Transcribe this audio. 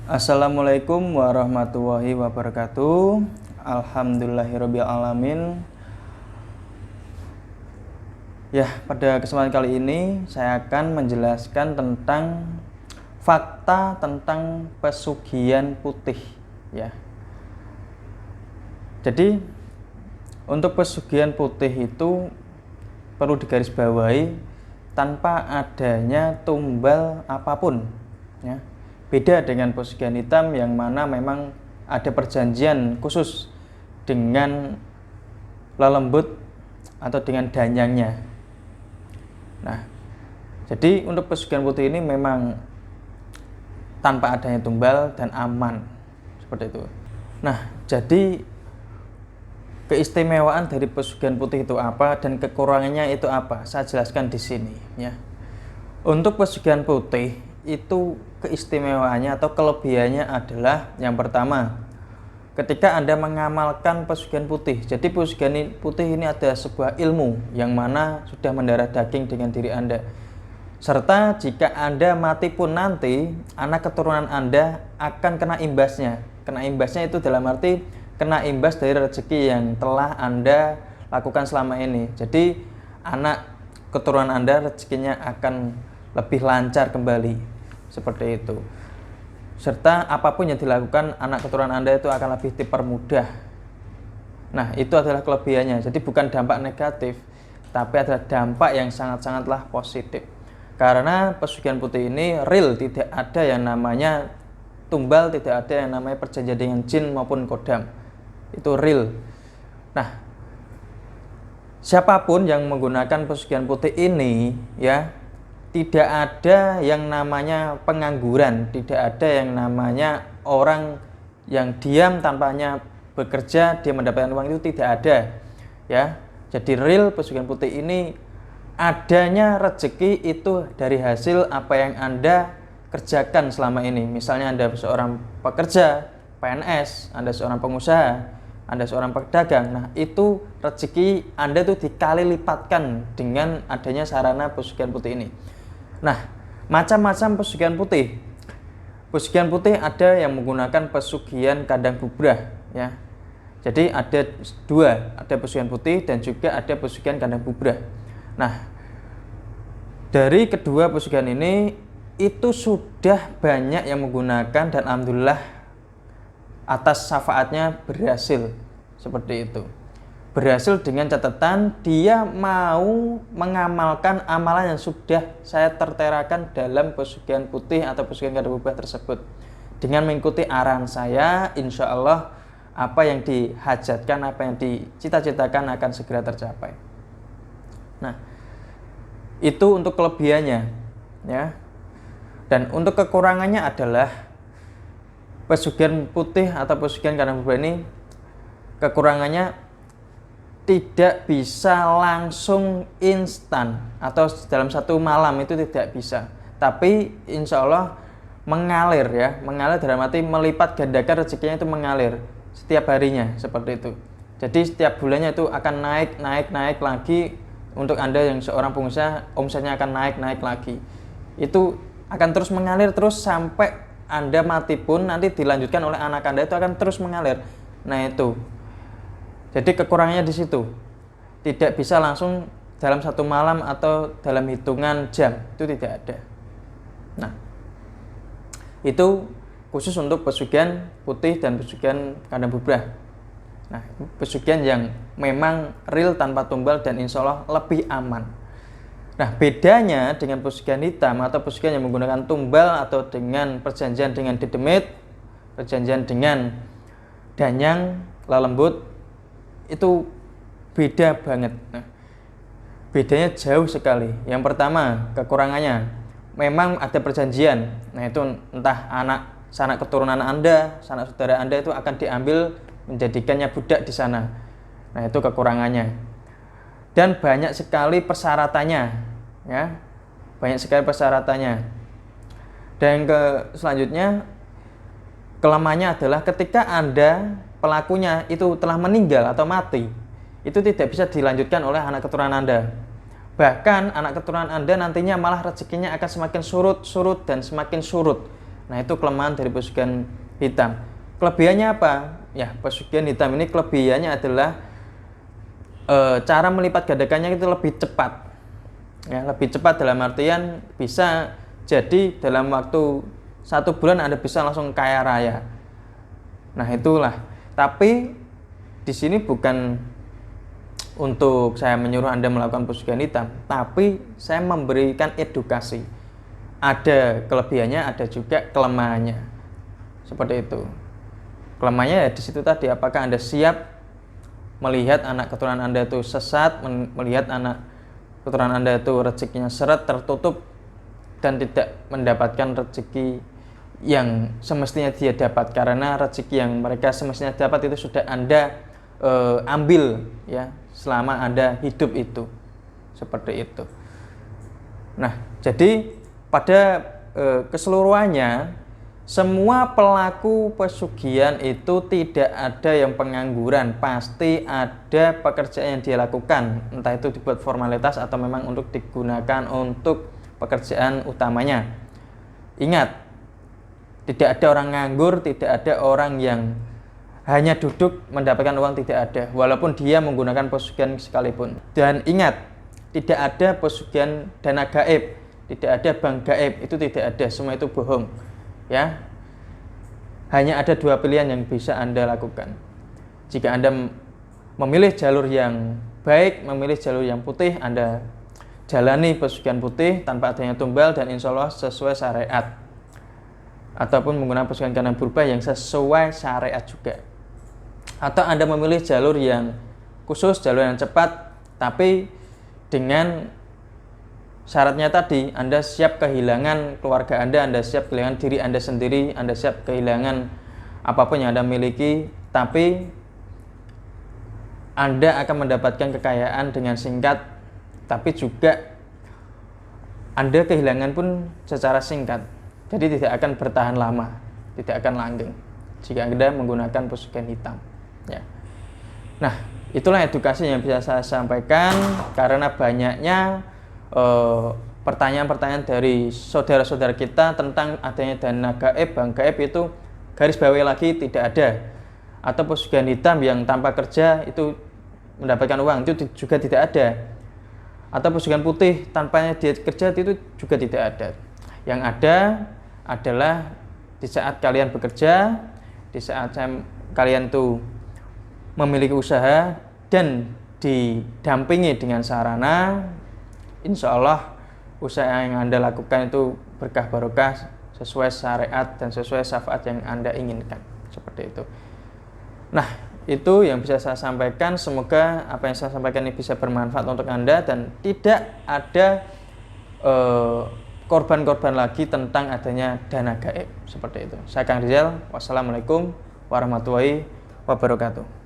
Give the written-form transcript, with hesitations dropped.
Assalamualaikum warahmatullahi wabarakatuh. Alhamdulillahirabbil alamin. Ya, pada kesempatan kali ini saya akan menjelaskan tentang fakta tentang pesugihan putih ya. Jadi untuk pesugihan putih itu perlu digarisbawahi tanpa adanya tumbal apapun ya. Beda dengan pesugihan hitam yang mana memang ada perjanjian khusus dengan lelembut atau dengan danyangnya. Nah, jadi untuk pesugihan putih ini memang tanpa adanya tumbal dan aman seperti itu. Nah, jadi keistimewaan dari pesugihan putih itu apa dan kekurangannya itu apa? Saya jelaskan di sini ya. Untuk pesugihan putih itu keistimewaannya atau kelebihannya adalah yang pertama, ketika Anda mengamalkan pesugihan putih. Jadi pesugihan putih ini ada sebuah ilmu yang mana sudah mendarah daging dengan diri Anda. Serta jika Anda mati pun nanti, anak keturunan Anda akan kena imbasnya. Kena imbasnya itu dalam arti kena imbas dari rezeki yang telah Anda lakukan selama ini. Jadi anak keturunan Anda rezekinya akan lebih lancar kembali. Seperti itu. Serta apapun yang dilakukan anak keturunan Anda itu akan lebih dipermudah. Nah, itu adalah kelebihannya. Jadi bukan dampak negatif, tapi adalah dampak yang sangat-sangatlah positif. Karena pesugihan putih ini real, tidak ada yang namanya tumbal, tidak ada yang namanya perjanjian dengan jin maupun kodam. Itu real. Nah, siapapun yang menggunakan pesugihan putih ini ya, tidak ada yang namanya pengangguran, tidak ada yang namanya orang yang diam tanpanya bekerja dia mendapatkan uang, itu tidak ada ya. Jadi real pesugihan putih ini adanya rezeki itu dari hasil apa yang Anda kerjakan selama ini. Misalnya Anda seorang pekerja, PNS, Anda seorang pengusaha, Anda seorang pedagang. Nah, itu rezeki Anda itu dikali lipatkan dengan adanya sarana pesugihan putih ini. Nah, macam-macam pesugihan putih. Pesugihan putih ada yang menggunakan pesugihan kandang bubrah ya. Jadi ada dua, ada pesugihan putih dan juga ada pesugihan kandang bubrah. Nah, dari kedua pesugihan ini itu sudah banyak yang menggunakan dan alhamdulillah atas syafaatnya berhasil seperti itu. Berhasil dengan catatan dia mau mengamalkan amalan yang sudah saya terterakan dalam pesugihan putih atau pesugihan kandang bubrah tersebut. Dengan mengikuti arahan saya, insya Allah apa yang dihajatkan, apa yang dicita-citakan akan segera tercapai. Nah, itu untuk kelebihannya ya. Dan untuk kekurangannya adalah pesugihan putih atau pesugihan kandang bubrah ini kekurangannya tidak bisa langsung instan atau dalam satu malam, itu tidak bisa. Tapi insya Allah mengalir ya, mengalir dalam arti melipat gandakan rezekinya itu mengalir setiap harinya seperti itu. Jadi setiap bulannya itu akan naik lagi. Untuk Anda yang seorang pengusaha, omsetnya akan naik lagi. Itu akan terus mengalir terus sampai Anda mati pun nanti dilanjutkan oleh anak Anda, itu akan terus mengalir. Nah, itu. Jadi kekurangannya di situ. Tidak bisa langsung dalam satu malam atau dalam hitungan jam, itu tidak ada. Nah, itu khusus untuk pesugihan putih dan pesugihan kandang bubrah. Nah, pesugihan yang memang real tanpa tumbal dan insya Allah lebih aman. Nah, bedanya dengan pesugihan hitam atau pesugihan yang menggunakan tumbal atau dengan perjanjian dengan dedemit, perjanjian dengan danyang, lelembut, itu beda banget. Nah, bedanya jauh sekali. Yang pertama, kekurangannya memang ada perjanjian. Nah, itu entah sanak keturunan Anda, sanak saudara Anda itu akan diambil menjadikannya budak di sana. Nah, itu kekurangannya. Dan banyak sekali persyaratannya ya. Banyak sekali persyaratannya. Dan selanjutnya kelemahannya adalah ketika Anda pelakunya itu telah meninggal atau mati, itu tidak bisa dilanjutkan oleh anak keturunan Anda. Bahkan anak keturunan Anda nantinya malah rezekinya akan semakin surut dan semakin surut. Nah, itu kelemahan dari pesugihan hitam. Kelebihannya apa? Ya, pesugihan hitam ini kelebihannya adalah cara melipat gandakannya itu lebih cepat. Ya, lebih cepat dalam artian bisa jadi dalam waktu 1 bulan Anda bisa langsung kaya raya. Nah, itulah. Tapi di sini bukan untuk saya menyuruh Anda melakukan pesugihan hitam, tapi saya memberikan edukasi. Ada kelebihannya, ada juga kelemahannya. Seperti itu. Kelemahannya ya di situ tadi, apakah Anda siap melihat anak keturunan Anda itu sesat, melihat anak keturunan Anda itu rezekinya seret, tertutup, dan tidak mendapatkan rezeki yang semestinya dia dapat, karena rezeki yang mereka semestinya dapat itu sudah Anda ambil ya selama Anda hidup itu. Seperti itu. Nah, jadi pada keseluruhannya semua pelaku pesugihan itu tidak ada yang pengangguran, pasti ada pekerjaan yang dia lakukan, entah itu dibuat formalitas atau memang untuk digunakan untuk pekerjaan utamanya. Ingat, tidak ada orang nganggur, tidak ada orang yang hanya duduk mendapatkan uang, tidak ada, walaupun dia menggunakan pesugihan sekalipun. Dan ingat, tidak ada pesugihan dana gaib, tidak ada bank gaib, itu tidak ada, semua itu bohong. Ya, hanya ada 2 pilihan yang bisa Anda lakukan. Jika Anda memilih jalur yang baik, memilih jalur yang putih, Anda jalani pesugihan putih tanpa adanya tumbal dan insya Allah sesuai syariat. Ataupun menggunakan pesugihan kandang purba yang sesuai syariat juga. Atau Anda memilih jalur yang khusus, jalur yang cepat, tapi dengan syaratnya tadi, Anda siap kehilangan keluarga Anda siap kehilangan diri Anda sendiri, Anda siap kehilangan apapun yang Anda miliki, tapi Anda akan mendapatkan kekayaan dengan singkat, tapi juga Anda kehilangan pun secara singkat. Jadi tidak akan bertahan lama, tidak akan langgeng jika Anda menggunakan pesugihan hitam. Ya. Nah, itulah edukasi yang bisa saya sampaikan karena banyaknya pertanyaan-pertanyaan dari saudara-saudara kita tentang adanya dana gaib, bank gaib itu garis bawahi lagi tidak ada, atau pesugihan hitam yang tanpa kerja itu mendapatkan uang itu juga tidak ada, atau pesugihan putih tanpa dia kerja itu juga tidak ada. Yang ada adalah di saat kalian bekerja, di saat kalian tuh memiliki usaha dan didampingi dengan sarana, insya Allah usaha yang Anda lakukan itu berkah barokah sesuai syariat dan sesuai syafaat yang Anda inginkan. Seperti itu. Nah, itu yang bisa saya sampaikan. Semoga apa yang saya sampaikan ini bisa bermanfaat untuk Anda dan tidak ada korban-korban lagi tentang adanya dana gaib. Seperti itu. Saya Kang Rizal. Wassalamualaikum warahmatullahi wabarakatuh.